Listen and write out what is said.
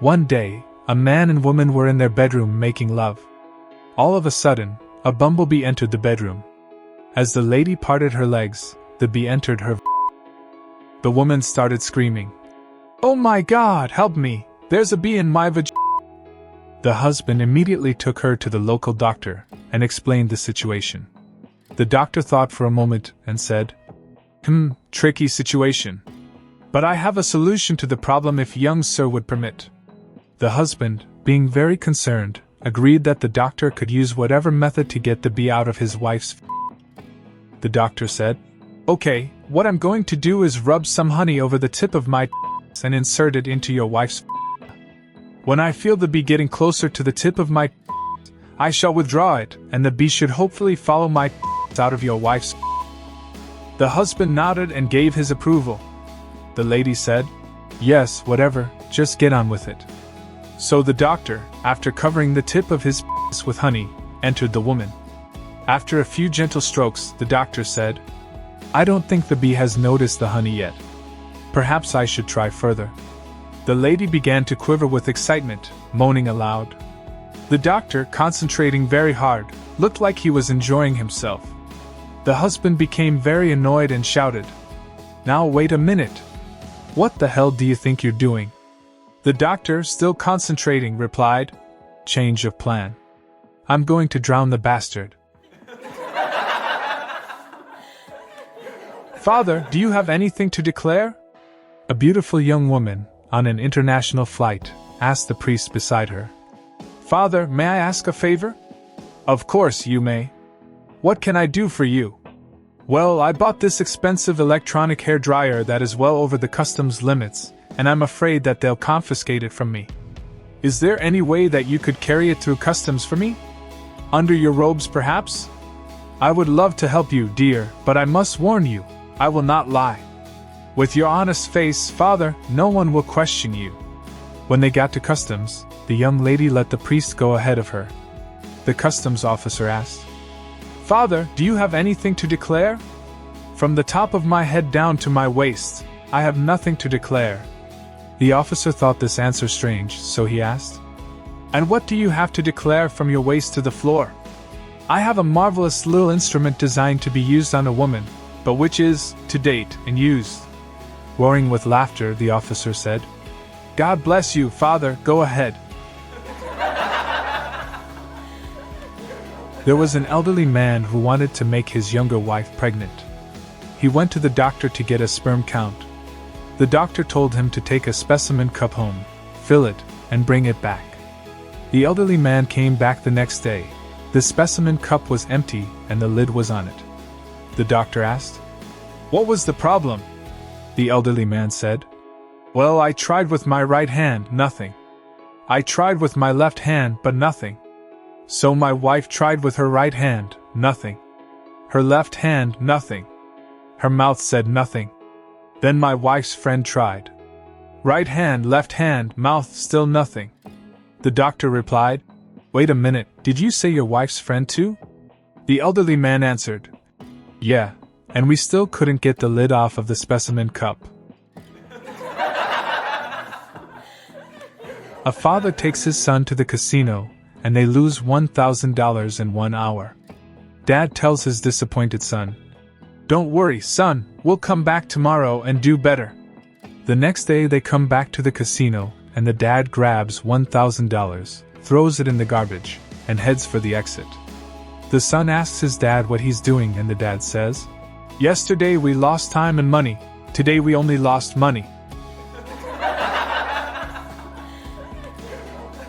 One day, a man and woman were in their bedroom making love. All of a sudden, a bumblebee entered the bedroom. As the lady parted her legs, the bee entered her. The woman started screaming, "Oh my God, help me! There's a bee in my vag." The husband immediately took her to the local doctor and explained the situation. The doctor thought for a moment and said, Tricky situation. But I have a solution to the problem if young sir would permit." The husband, being very concerned, agreed that the doctor could use whatever method to get the bee out of his wife's. The doctor said, "Okay, what I'm going to do is rub some honey over the tip of my and insert it into your wife's. When I feel the bee getting closer to the tip of my I shall withdraw it, and the bee should hopefully follow my out of your wife's." The husband nodded and gave his approval. The lady said, "Yes, whatever, just get on with it." So the doctor, after covering the tip of his with honey, entered the woman. After a few gentle strokes, the doctor said, "I don't think the bee has noticed the honey yet. Perhaps I should try further." The lady began to quiver with excitement, moaning aloud. The doctor, concentrating very hard, looked like he was enjoying himself. The husband became very annoyed and shouted, "Now wait a minute. What the hell do you think you're doing?" The doctor, still concentrating, replied, "Change of plan. I'm going to drown the bastard." "Father, do you have anything to declare?" A beautiful young woman, on an international flight, asked the priest beside her. "Father, may I ask a favor?" "Of course you may. What can I do for you?" "Well, I bought this expensive electronic hair dryer that is well over the customs limits, and I'm afraid that they'll confiscate it from me. Is there any way that you could carry it through customs for me? Under your robes, perhaps? I would love to help you, dear, but I must warn you, I will not lie. With your honest face, Father, no one will question you." When they got to customs, the young lady let the priest go ahead of her. The customs officer asked, "Father, do you have anything to declare?" "From the top of my head down to my waist, I have nothing to declare." The officer thought this answer strange, so he asked, "And what do you have to declare from your waist to the floor?" "I have a marvelous little instrument designed to be used on a woman, but which is, to date, unused." Roaring with laughter, the officer said, "God bless you, Father, go ahead." There was an elderly man who wanted to make his younger wife pregnant. He went to the doctor to get a sperm count. The doctor told him to take a specimen cup home, fill it, and bring it back. The elderly man came back the next day. The specimen cup was empty and the lid was on it. The doctor asked, "What was the problem?" The elderly man said, "Well, I tried with my right hand, nothing. I tried with my left hand, but nothing. So my wife tried with her right hand, nothing. Her left hand, nothing. Her mouth said nothing. Then my wife's friend tried. Right hand, left hand, mouth, still nothing." The doctor replied, "Wait a minute, did you say your wife's friend too?" The elderly man answered, "Yeah, and we still couldn't get the lid off of the specimen cup." A father takes his son to the casino, and they lose $1,000 in 1 hour. Dad tells his disappointed son, "Don't worry, son, we'll come back tomorrow and do better." The next day they come back to the casino, and the dad grabs $1,000, throws it in the garbage, and heads for the exit. The son asks his dad what he's doing, and the dad says, "Yesterday we lost time and money, today we only lost money."